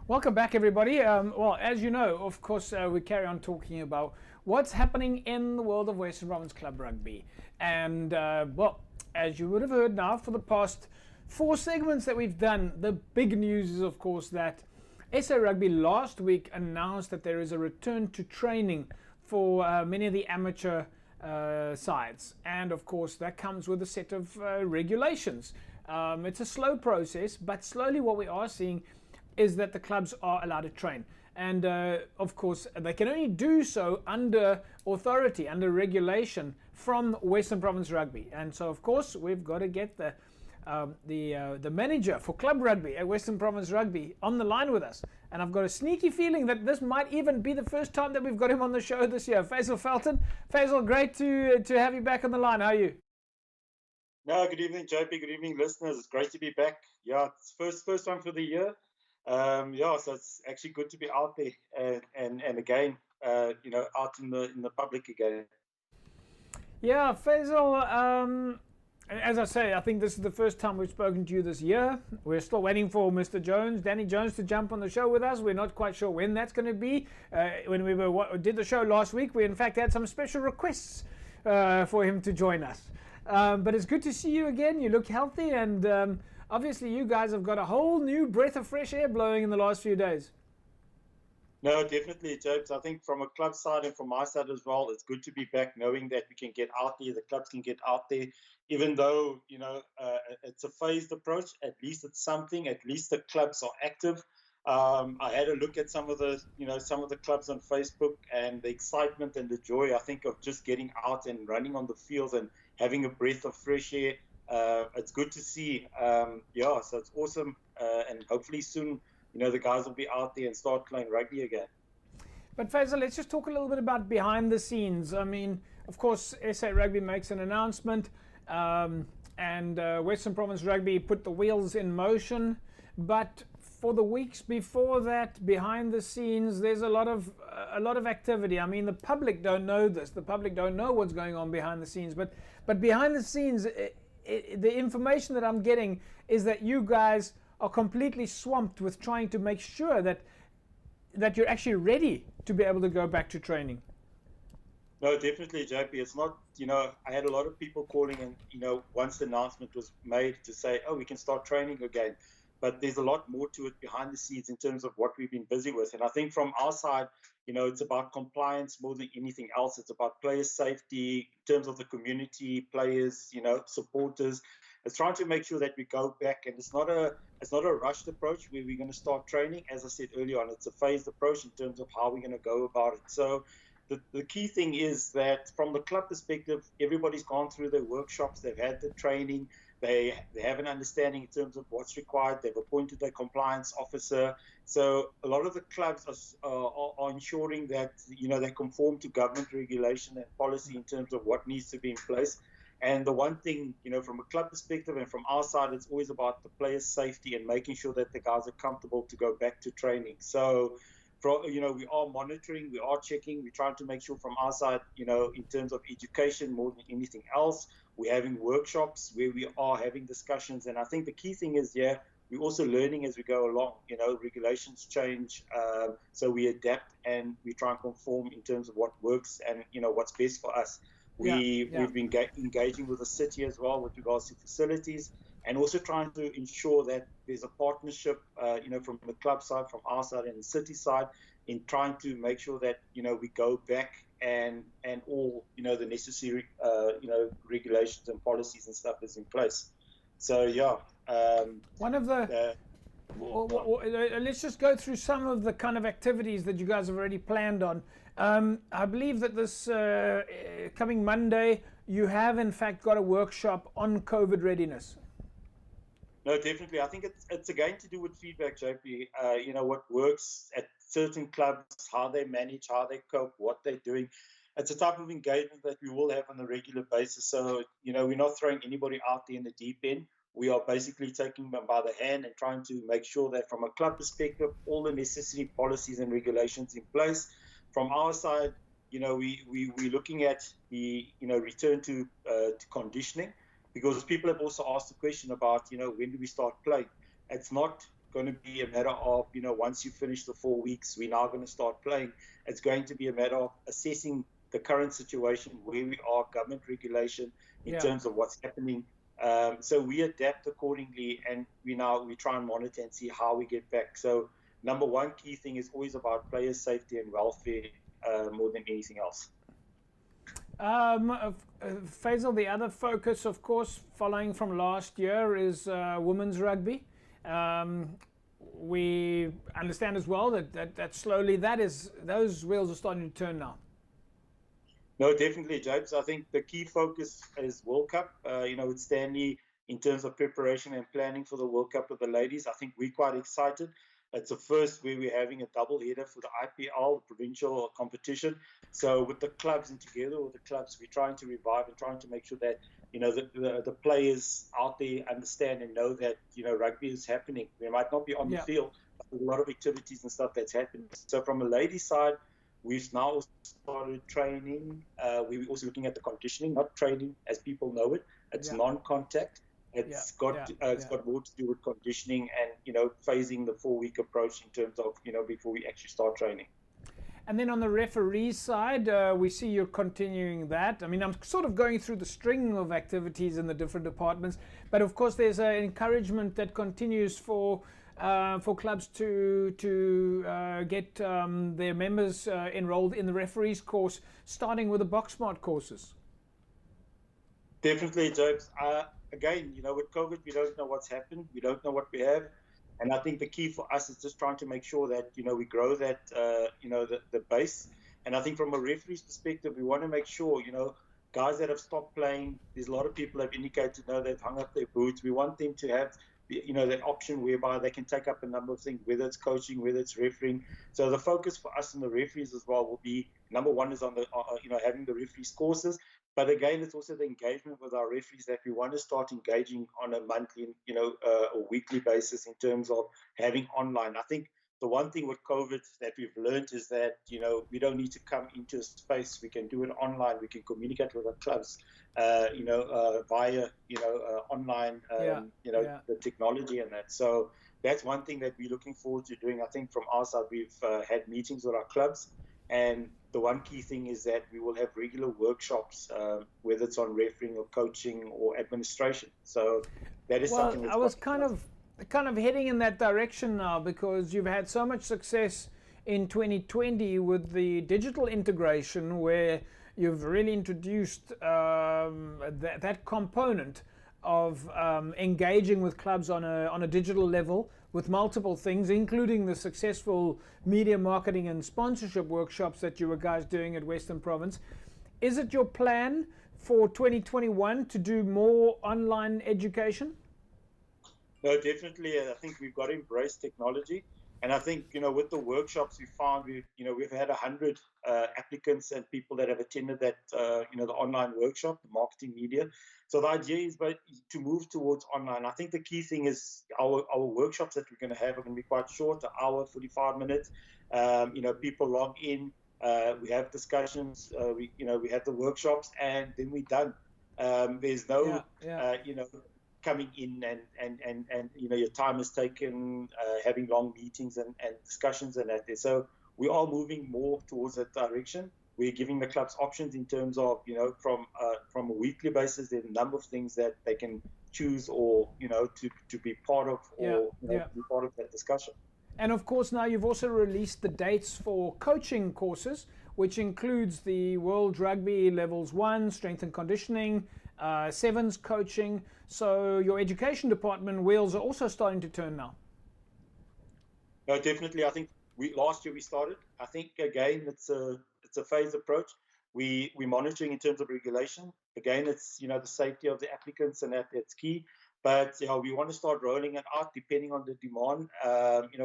Welcome back, everybody. Well, as you know, of course, we carry on talking about what's happening in the world of Western Province Club Rugby. And, well, as you would have heard now, for the past 4 segments that we've done, the big news is, of course, that SA Rugby last week announced that there is a return to training for many of the amateur sides. And, of course, that comes with a set of regulations. It's a slow process, but slowly what we are seeing is that the clubs are allowed to train. And of course, they can only do so under authority, under regulation from Western Province Rugby. And so, of course, we've got to get the manager for club rugby at Western Province Rugby on the line with us. And I've got a sneaky feeling that this might even be the first time that we've got him on the show this year. Faizel Felton. Faizel, great to have you back on the line. How are you? No, good evening, JP. Good evening, listeners. It's great to be back. Yeah, it's first time for the year. Yeah, so it's actually good to be out there and again, out in the public again. Yeah, Faizel, as I say, I think this is the first time we've spoken to you this year. We're still waiting for Mr. Jones, Danny Jones, to jump on the show with us. We're not quite sure when that's going to be. When we did the show last week, we in fact had some special requests for him to join us. But it's good to see you again. You look healthy, and obviously you guys have got a whole new breath of fresh air blowing in the last few days. No, definitely, James. I think from a club side and from my side as well, it's good to be back knowing that we can get out there, the clubs can get out there, even though, it's a phased approach. At least it's something, at least the clubs are active. I had a look at some of the clubs on Facebook, and the excitement and the joy, I think, of just getting out and running on the fields and having a breath of fresh air. It's good to see. So it's awesome. And hopefully soon, the guys will be out there and start playing rugby again. But Faizel, let's just talk a little bit about behind the scenes. I mean, of course, SA Rugby makes an announcement, and Western Province Rugby put the wheels in motion. But for the weeks before that, behind the scenes, there's a lot of activity. I mean, the public don't know this. The public don't know what's going on behind the scenes. But behind the scenes, the information that I'm getting is that you guys are completely swamped with trying to make sure that you're actually ready to be able to go back to training. No, definitely, JP. It's not, I had a lot of people calling, and, once the announcement was made to say, oh, we can start training again. But there's a lot more to it behind the scenes in terms of what we've been busy with. And I think from our side, it's about compliance more than anything else. It's about player safety in terms of the community, players, supporters. It's trying to make sure that we go back, and it's not a rushed approach where we're going to start training. As I said earlier on, it's a phased approach in terms of how we're going to go about it. So the key thing is that from the club perspective, everybody's gone through their workshops, they've had the training, they have an understanding in terms of what's required, they've appointed a compliance officer. So a lot of the clubs are ensuring that, they conform to government regulation and policy in terms of what needs to be in place. And the one thing, from a club perspective and from our side, it's always about the players' safety and making sure that the guys are comfortable to go back to training. So, we are monitoring, we are checking, we're trying to make sure from our side, in terms of education more than anything else, we're having workshops where we are having discussions. And I think the key thing is, we're also learning as we go along. Regulations change, so we adapt and we try and conform in terms of what works and, what's best for us. We've been engaging with the city as well with regards to facilities, and also trying to ensure that there's a partnership, from the club side, from our side, and the city side, in trying to make sure that we go back and all the necessary regulations and policies and stuff is in place. So one of the let's just go through some of the kind of activities that you guys have already planned on. I believe that this coming Monday, you have in fact got a workshop on COVID readiness. No, definitely. I think it's again to do with feedback, JP. What works at certain clubs, how they manage, how they cope, what they're doing. It's a type of engagement that we will have on a regular basis. So, we're not throwing anybody out there in the deep end. We are basically taking them by the hand and trying to make sure that from a club perspective, all the necessary policies and regulations in place. From our side, we're looking at the, return to conditioning, because people have also asked the question about, when do we start playing? It's not going to be a matter of, once you finish the 4 weeks, we're now going to start playing. It's going to be a matter of assessing the current situation, where we are, government regulation in terms of what's happening. So we adapt accordingly, and we try and monitor and see how we get back. So number one key thing is always about player safety and welfare more than anything else. Faizel, the other focus, of course, following from last year, is women's rugby. We understand as well that slowly those wheels are starting to turn now. No, definitely, James. I think the key focus is World Cup. With Stanley, in terms of preparation and planning for the World Cup with the ladies, I think we're quite excited. It's the first where we're having a double header for the IPL, provincial competition. So with the clubs and together with the clubs, we're trying to revive and trying to make sure that, the players out there understand and know that, rugby is happening. We might not be on the field, but there's a lot of activities and stuff that's happening. So from a ladies' side, we've now started training. We're also looking at the conditioning, not training as people know it. It's non-contact. It's got more to do with conditioning and, phasing the 4-week approach in terms of, before we actually start training. And then on the referee side, we see you're continuing that. I mean, I'm sort of going through the string of activities in the different departments, but of course there's an encouragement that continues for clubs to get their members enrolled in the referees course, starting with the BoxSmart courses. Definitely, James. Again, with COVID, we don't know what's happened. We don't know what we have. And I think the key for us is just trying to make sure that, we grow that, the base. And I think from a referee's perspective, we want to make sure, guys that have stopped playing, there's a lot of people that have indicated, they've hung up their boots. We want them to have, that option whereby they can take up a number of things, whether it's coaching, whether it's refereeing. So the focus for us and the referees as well will be, number one is on the, having the referees courses. But again, it's also the engagement with our referees that we want to start engaging on a monthly, or weekly basis in terms of having online. I think the one thing with COVID that we've learned is that, we don't need to come into a space. We can do it online. We can communicate with our clubs, via, online, the technology and that. So that's one thing that we're looking forward to doing. I think from our side, we've had meetings with our clubs. And the one key thing is that we will have regular workshops, whether it's on refereeing or coaching or administration. So that is something that's... I was kind of heading in that direction now, because you've had so much success in 2020 with the digital integration, where you've really introduced that component of engaging with clubs on a digital level, with multiple things, including the successful media marketing and sponsorship workshops that you were guys doing at Western Province. Is it your plan for 2021 to do more online education? No, definitely. I think we've got to embrace technology. And I think, with the workshops we found, we've had 100 applicants and people that have attended that, the online workshop, the marketing media. So the idea is to move towards online. I think the key thing is our workshops that we're going to have are going to be quite short, an hour, 45 minutes. People log in, we have discussions, we have the workshops, and then we're done. There's no, coming in and your time is taken, having long meetings and discussions and that. So we are moving more towards that direction. We're giving the clubs options in terms of, from a weekly basis, there's a number of things that they can choose or, to be part of, or be part of that discussion. And of course, now you've also released the dates for coaching courses, which includes the World Rugby Levels 1, Strength and Conditioning, Sevens coaching. So your education department wheels are also starting to turn now. No, definitely. I think last year we started. I think again it's a phased approach. We're monitoring in terms of regulation. Again, it's the safety of the applicants, and that's key. But we want to start rolling it out depending on the demand,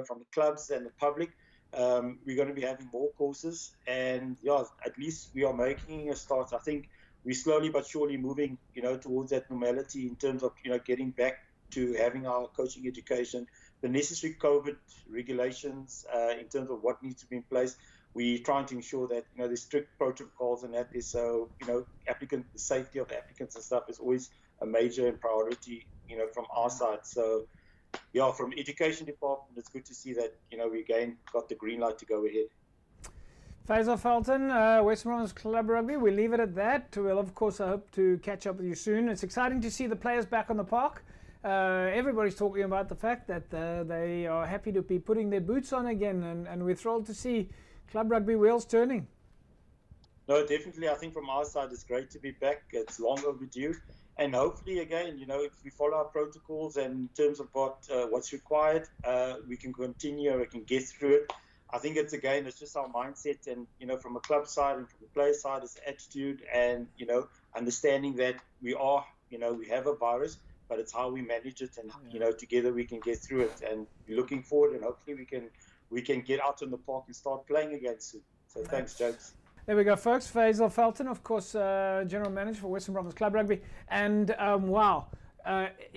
from the clubs and the public. We're going to be having more courses, and at least we are making a start. I think we're slowly but surely moving, towards that normality in terms of, getting back to having our coaching education, the necessary COVID regulations in terms of what needs to be in place. We're trying to ensure that, there's strict protocols and that is so, the safety of the applicants and stuff is always a major priority, from our side. So yeah, from education department, it's good to see that, you know, we again got the green light to go ahead. Faizel, Felton, Western Province Club Rugby, we'll leave it at that. We'll, of course, I hope to catch up with you soon. It's exciting to see the players back on the park. Everybody's talking about the fact that they are happy to be putting their boots on again, and we're thrilled to see club rugby wheels turning. No, definitely. I think from our side, it's great to be back. It's long overdue. And hopefully, again, you know, if we follow our protocols and in terms of what's required, we can continue, we can get through it. I think it's just our mindset, and, you know, from a club side and from the player side, it's attitude and, you know, understanding that we have a virus, but it's how we manage it, and, you know, together we can get through it. And we're looking forward, and hopefully we can get out in the park and start playing again soon. So thanks, James. There we go, folks. Faizel Felton, of course, General Manager for Western Province Club Rugby. And wow,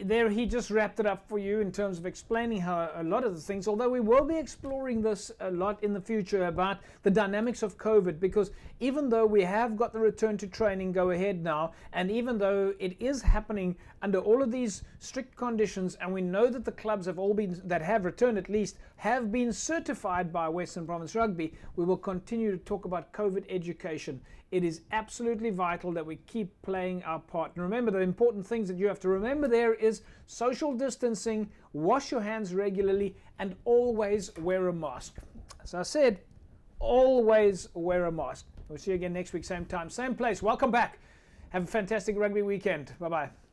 there he just wrapped it up for you in terms of explaining how a lot of the things, although we will be exploring this a lot in the future about the dynamics of COVID, because even though we have got the return to training go ahead now, and even though it is happening under all of these strict conditions, and we know that the clubs have all been, that have returned at least, have been certified by Western Province Rugby, we will continue to talk about COVID education. It is absolutely vital that we keep playing our part. And remember, the important things that you have to remember there is social distancing, wash your hands regularly, and always wear a mask. As I said, always wear a mask. We'll see you again next week, same time, same place. Welcome back. Have a fantastic rugby weekend. Bye-bye.